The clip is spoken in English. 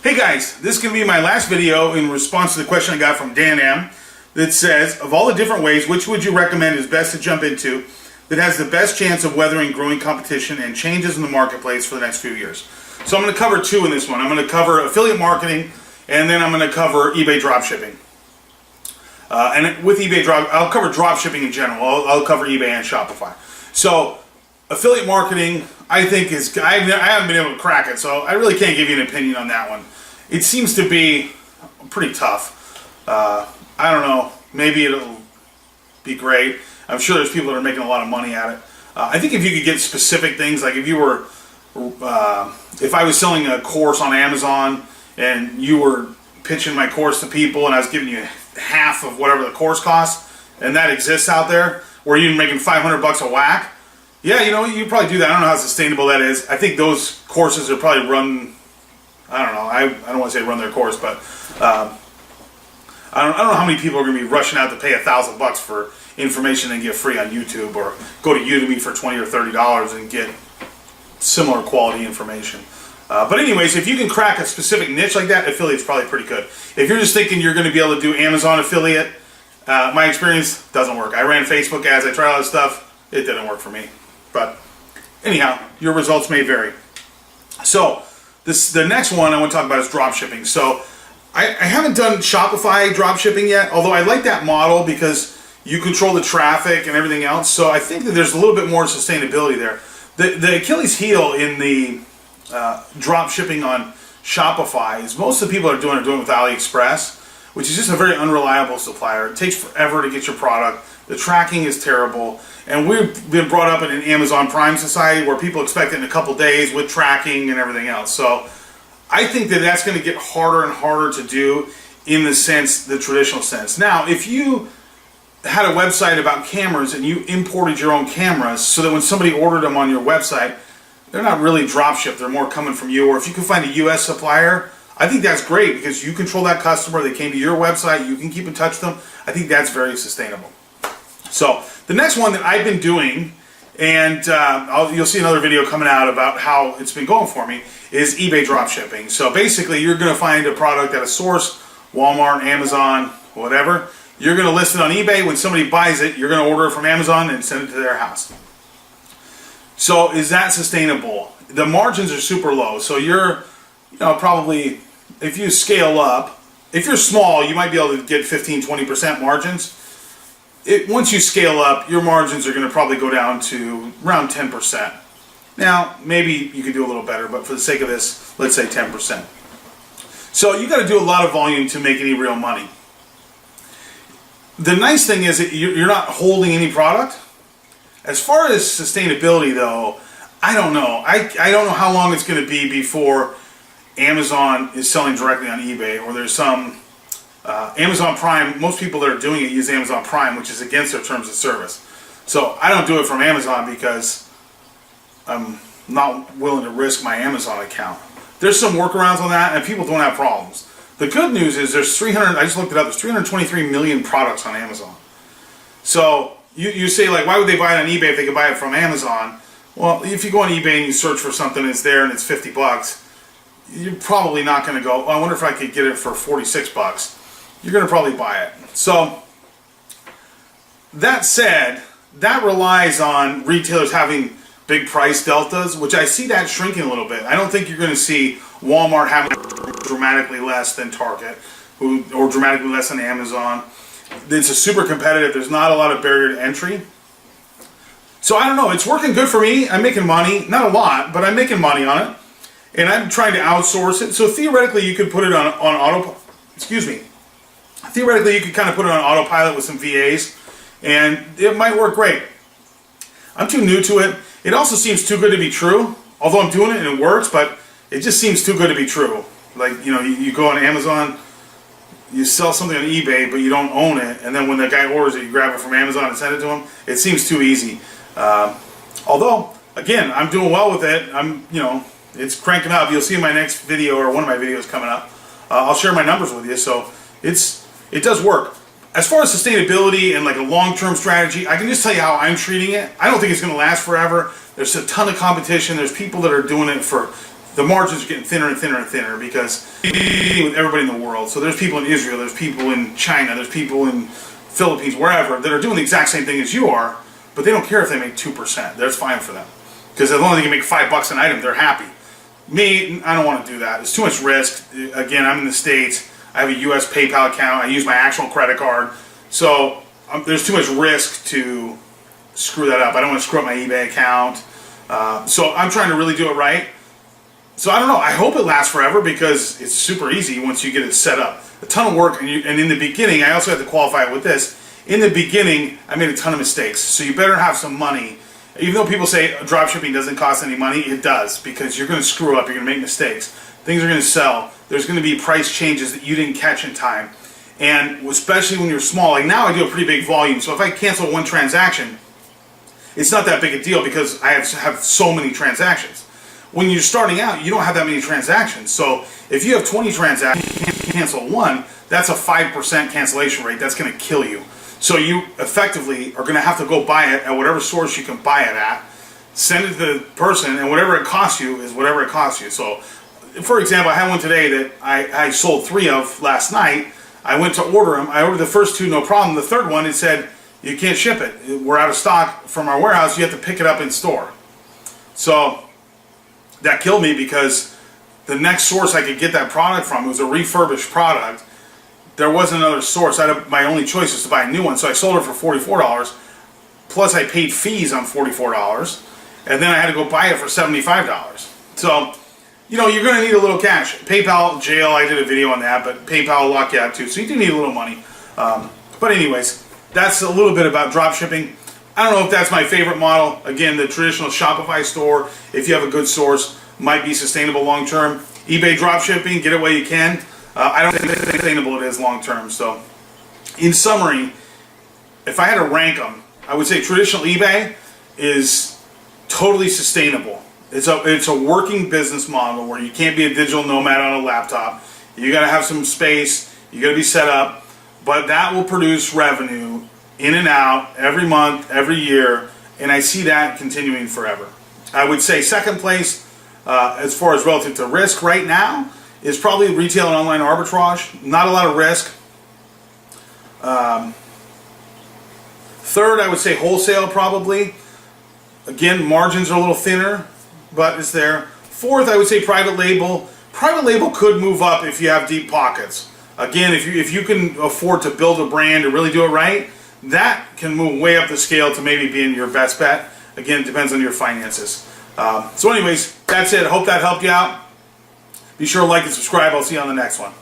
Hey guys, this is going to be my last video in response to the question I got from Dan M. that says, of all the different ways, which would you recommend is best to jump into that has the best chance of weathering growing competition and changes in the marketplace for the next few years? So I'm going to cover two in this one. I'm going to cover affiliate marketing, and then I'm going to cover eBay dropshipping. And with eBay I'll cover dropshipping in general. I'll cover eBay and Shopify. So affiliate marketing, I think I haven't been able to crack it, so I really can't give you an opinion on that one. It seems to be pretty tough. I don't know, maybe it'll be great. I'm sure there's people that are making a lot of money at it. I think if you could get specific things, like if you were, if I was selling a course on Amazon and you were pitching my course to people and I was giving you half of whatever the course costs, and that exists out there, where you're making $500 a whack, yeah, you know, you probably do that. I don't know how sustainable that is. I think those courses are probably run, I don't know, I don't want to say run their course, but I don't know how many people are going to be rushing out to pay $1,000 for information and get free on YouTube, or go to Udemy for $20 or $30 and get similar quality information. But anyways, if you can crack a specific niche like that, affiliate's probably pretty good. If you're just thinking you're going to be able to do Amazon affiliate, my experience doesn't work. I ran Facebook ads, I tried all this stuff, it didn't work for me. But anyhow, your results may vary. So the next one I want to talk about is dropshipping. So I haven't done Shopify dropshipping yet, although I like that model because you control the traffic and everything else. So I think that there's a little bit more sustainability there. The Achilles heel in the dropshipping on Shopify is most of the people are doing it with AliExpress, which is just a very unreliable supplier. It takes forever to get your product. The tracking is terrible. And we've been brought up in an Amazon Prime society where people expect it in a couple days with tracking and everything else. So I think that that's going to get harder and harder to do in the traditional sense. Now, if you had a website about cameras and you imported your own cameras so that when somebody ordered them on your website, they're not really drop shipped, they're more coming from you. Or if you can find a US supplier, I think that's great because you control that customer. They came to your website, you can keep in touch with them. I think that's very sustainable. So the next one that I've been doing, and you'll see another video coming out about how it's been going for me, is eBay dropshipping. So basically you're going to find a product at a source, Walmart, Amazon, whatever. You're going to list it on eBay. When somebody buys it, you're going to order it from Amazon and send it to their house. So is that sustainable? The margins are super low. So you're, probably, if you scale up, if you're small, you might be able to get 15-20% margins. Once you scale up, your margins are going to probably go down to around 10%. Now, maybe you could do a little better, but for the sake of this, let's say 10%. So you got to do a lot of volume to make any real money. The nice thing is that you're not holding any product. As far as sustainability, though, I don't know. I don't know how long it's going to be before Amazon is selling directly on eBay, or there's some Amazon Prime. Most people that are doing it use Amazon Prime, which is against their terms of service. So I don't do it from Amazon because I'm not willing to risk my Amazon account. There's some workarounds on that, and people don't have problems. The good news is there's 300. I just looked it up. There's 323 million products on Amazon. So you say, like, why would they buy it on eBay if they could buy it from Amazon? Well, if you go on eBay and you search for something and it's there and it's $50, you're probably not going to go, well, I wonder if I could get it for $46. You're going to probably buy it. So that said, that relies on retailers having big price deltas, which I see that shrinking a little bit. I don't think you're going to see Walmart having dramatically less than Target, or dramatically less than Amazon. It's a super competitive. There's not a lot of barrier to entry. So I don't know. It's working good for me. I'm making money. Not a lot, but I'm making money on it. And I'm trying to outsource it. So theoretically, you could put it on auto. Excuse me. Theoretically, you could kind of put it on autopilot with some VAs, and it might work great. I'm too new to it. It also seems too good to be true. Although I'm doing it and it works, but it just seems too good to be true. Like, you go on Amazon, you sell something on eBay, but you don't own it, and then when the guy orders it, you grab it from Amazon and send it to him. It seems too easy. Although, again, I'm doing well with it. It's cranking up. You'll see in my next video, or one of my videos coming up. I'll share my numbers with you. So it does work. As far as sustainability and like a long-term strategy, I can just tell you how I'm treating it. I don't think it's going to last forever. There's a ton of competition. There's people that are doing it for the margins are getting thinner and thinner and thinner because with everybody in the world. So there's people in Israel, there's people in China, there's people in Philippines, wherever, that are doing the exact same thing as you are, but they don't care if they make 2%. That's fine for them. Because as long as they can make $5 an item, they're happy. Me, I don't want to do that. It's too much risk. Again, I'm in the States. I have a US PayPal account. I use my actual credit card. So there's too much risk to screw that up. I don't want to screw up my eBay account. So I'm trying to really do it right. So I don't know. I hope it lasts forever because it's super easy once you get it set up. A ton of work, and in the beginning, I also had to qualify it with this. In the beginning, I made a ton of mistakes. So you better have some money. Even though people say dropshipping doesn't cost any money, it does, because you're going to screw up, you're going to make mistakes. Things are going to sell. There's going to be price changes that you didn't catch in time. And especially when you're small, like now I do a pretty big volume, so if I cancel one transaction, it's not that big a deal because I have so many transactions. When you're starting out, you don't have that many transactions. So if you have 20 transactions, you cancel one, that's a 5% cancellation rate. That's going to kill you. So you effectively are going to have to go buy it at whatever source you can buy it at, send it to the person, and whatever it costs you is whatever it costs you. So, for example, I had one today that I sold 3 of last night. I went to order them. I ordered the first 2, no problem. The third one, it said, you can't ship it. We're out of stock from our warehouse. You have to pick it up in store. So that killed me because the next source I could get that product from, it was a refurbished product. There wasn't another source. My only choice was to buy a new one, so I sold it for $44. Plus, I paid fees on $44, and then I had to go buy it for $75. So, you know, you're going to need a little cash. PayPal jail, I did a video on that, but PayPal will lock you out too, so you do need a little money. But anyways, that's a little bit about drop shipping. I don't know if that's my favorite model. Again, the traditional Shopify store, if you have a good source, might be sustainable long term. eBay drop shipping, get it while you can. I don't think it's sustainable it is long term. So, in summary, if I had to rank them, I would say traditional eBay is totally sustainable. It's a working business model where you can't be a digital nomad on a laptop. You got to have some space. You got to be set up, but that will produce revenue in and out every month, every year, and I see that continuing forever. I would say second place, as far as relative to risk right now, is probably retail and online arbitrage. Not a lot of risk. Third, I would say wholesale probably. Again, margins are a little thinner, but it's there. Fourth, I would say private label. Private label could move up if you have deep pockets. Again, if you can afford to build a brand and really do it right, that can move way up the scale to maybe being your best bet. Again, it depends on your finances. So anyways, that's it. I hope that helped you out. Be sure to like and subscribe. I'll see you on the next one.